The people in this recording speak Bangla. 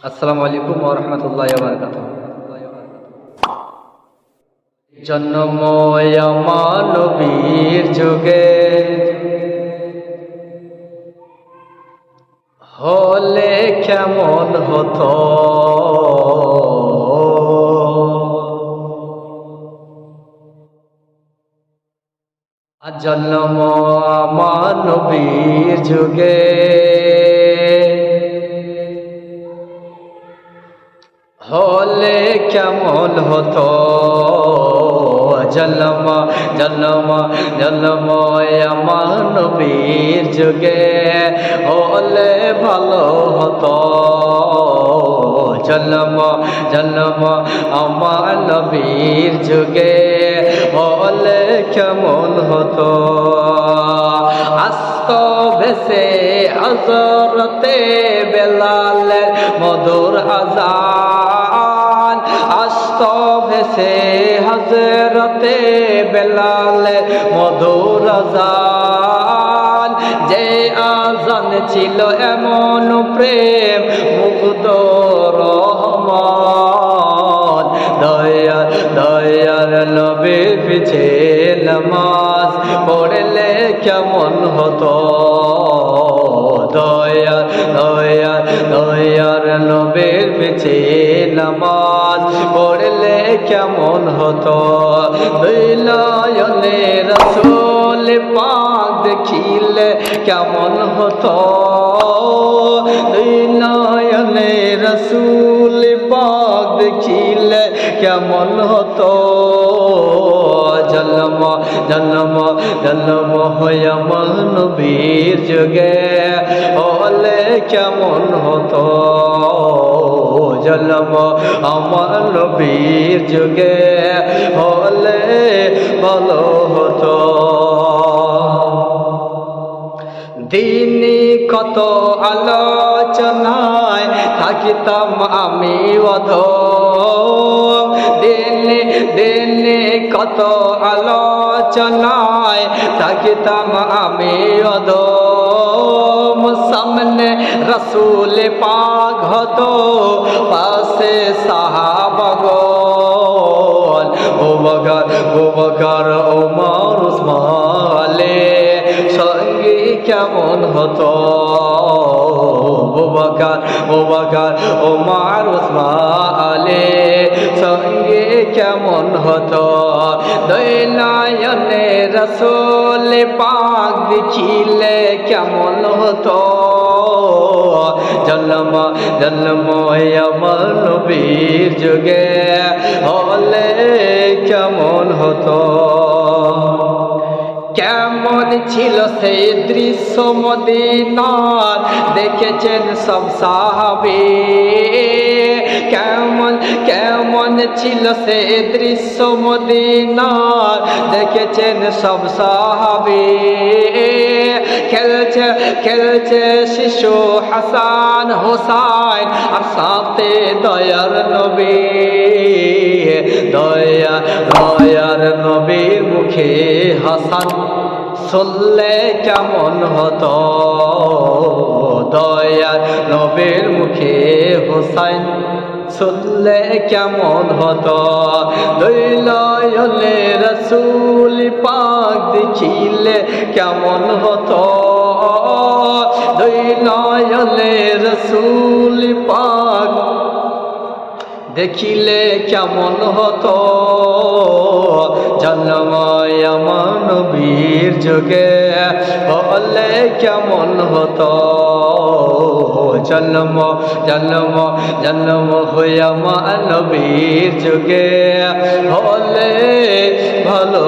আসসালামু আলাইকুম ওয়া রাহমাতুল্লাহি ওয়া বারাকাতুহু। জন্ম আমার নবীর যুগে হলে কেমন হতো, জন্ম আমার নবীর যুগে হলে কেমন হতো, জন্ম জন্ম জন্ম আমার নবীর যুগে হলে ভালো হতো, জন্ম জন্ম আমার নবীর যুগে হলে কেমন হতো। আস্ত ভেসে হযরতে বেলালের মধুর আযান, আস্ত ভেসে হযরতে বেলালের মধুর আযান, যে আযান ছিল এমন প্রেম মুগ্ধ রহমান, দয়ার দয়ার নবীর পিছে নামাজ পড়লে কেমন হতো, দয়ার দয়ার দয়ার নবীর পিছে নামাজ পড়লে কেমন হতো। দুই নয়নে রাসূল পাক দেখিলে কেমন হতো, দুই নয়নে রাসূল পাক দেখিলে কেমন হতো। জন্ম জন্ম জন্ম হয় আমার নবীর যুগে হলে কেমন হতো, জন্ম আমার নবীর যুগে হলে ভালো হতো। দিনে কত আলোচনায় থাকিতাম আমি অধম, দিনে দিনে কত আলোচনায় থাকিতাম আমি অধম, সামনে রাসূল পাক হতো পাশে সাহাবাগণ, আবু বকর ওমর উসমান সঙ্গে কেমন হতো, আবু বকর ওমর উসমান সঙ্গে কেমন হতো। দুই নয়নে রাসূল পাক দেখিলে কেমন হতো, জন্ম জন্ম আমার নবীর যুগে হলে কেমন হতো। কেমন ছিল সেই দৃশ্য মদিনার দেখেছেন সব সাহাবী, কেমন কেমন ছিল সেই দৃশ্য মদিনার দেখেছেন সব সাহাবী। খেলছে খেলছে শিশু হাসান হোসাইন আর সাথে দয়ার নবী, দয়া দয়ার নবীর মুখে হাসান শুনলে কেমন হতো, দয়ার নবীর মুখে হোসাইন শুনলে কেমন হতো। দুই নয়নে রাসূল পাক দেখিলে কেমন হতো, দুই নয়নে রাসূল পাক দেখিলে কেমন হতো, জন্ম আমার নবীর যুগে হলে কেমন হতো, জন্ম জন্ম জন্ম হয় আমার নবীর যুগে হলে ভালো